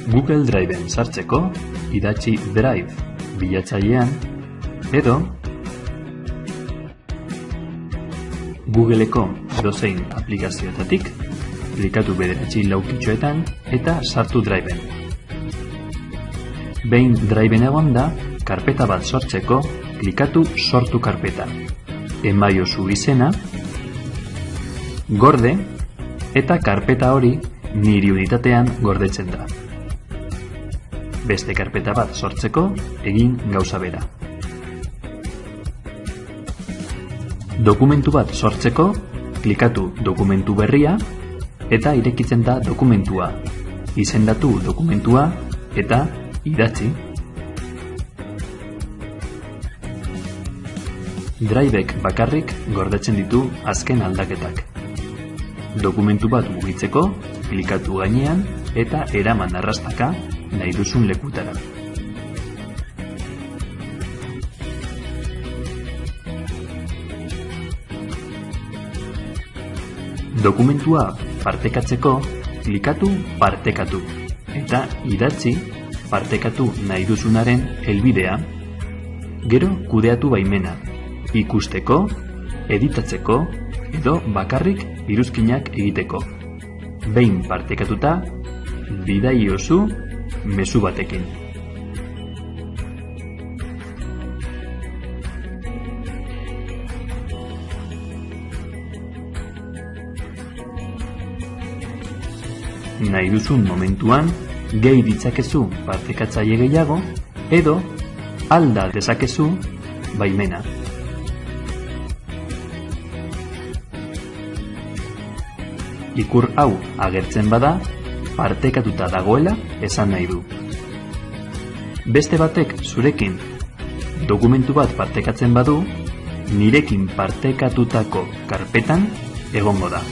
Google Driven sartzeko, idatzi Drive bilatzailean, edo Googleko edozein aplikazioetatik, klikatu bederatzi laukitxoetan eta sartu Driven. Behin Driven egonda, karpeta bat sortzeko, klikatu sortu karpeta. Emaiozu izena, gorde, eta karpeta hori niri unitatean gordetzen da. Beste karpeta bat sortzeko, egin gauza bera. Dokumentu bat sortzeko, klikatu dokumentu berria, eta irekitzen da dokumentua. Izendatu dokumentua, eta idatzi. Drivek bakarrik gordetzen ditu azken aldaketak. Dokumentu bat mugitzeko, klikatu gainean, eta eraman arrastaka nahi duzun lekutara. Dokumentua partekatzeko, klikatu partekatu, eta idatzi partekatu nahi duzunaren helbidea, gero kudeatu baimena, ikusteko, editatzeko, edo bakarrik iruzkinak egiteko. Behin partekatuta, bidaiozu mezu batekin. Nahi duzun momentuan, gehi ditzakezu partekatzaile gehiago, edo alda dezakezu baimena. Ikur hau agertzen bada, partekatuta dagoela esan nahi du. Beste batek zurekin dokumentu bat partekatzen badu, nirekin partekatutako karpetan egongo da.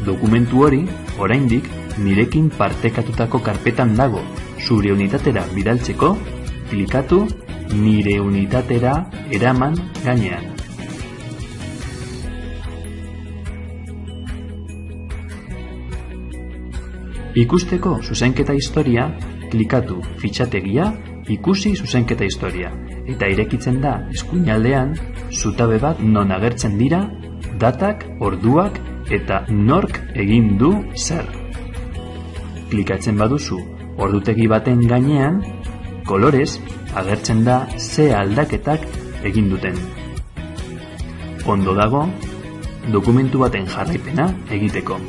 Dokumentu hori, oraindik, nirekin partekatutako karpetan dago. Zure unitatera bidaltzeko, klikatu nire unitatera eraman gainean. Ikusteko zuzenketa historia, klikatu fitxategia, ikusi zuzenketa historia, eta irekitzen da eskuinaldean zutabe bat non agertzen dira, datak, orduak eta nork egin du zer. Klikatzen baduzu ordutegi baten gainean, kolorez agertzen da ze aldaketak egin duten. Ondo dago, dokumentu baten jarraipena egiteko.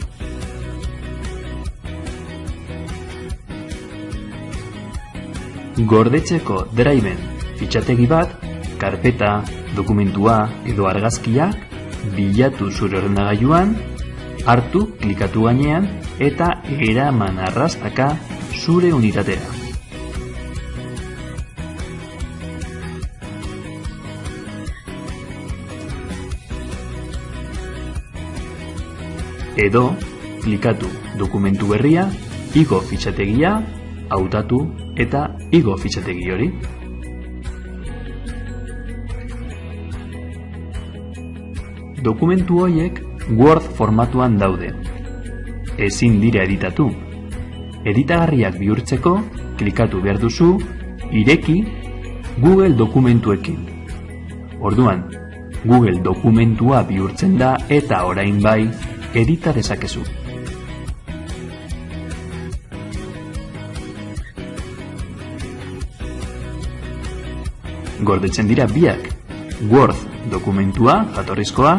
Gordetzeko Driven fitxategi bat, karpeta, dokumentua edo argazkia bilatu zure ordenagailuan, hartu, klikatu gainean, eta eraman arrastaka zure unitatera. Edo, klikatu dokumentu berria, igo fitxategia, hautatu eta igo fitxategi hori. Dokumentu horiek Word formatuan daude. Ezin dira editatu. Editagarriak bihurtzeko, klikatu behar duzu, ireki Google dokumentuekin. Orduan, Google dokumentua bihurtzen da eta orain bai, edita dezakezu. Gordetzen dira biak, Word dokumentua, jatorrizkoa,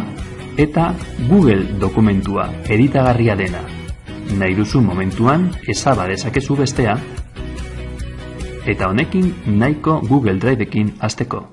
eta Google dokumentua, editagarria dena. Nahi duzu momentuan, ezaba dezakezu bestea, eta honekin nahiko Google Driveekin hasteko.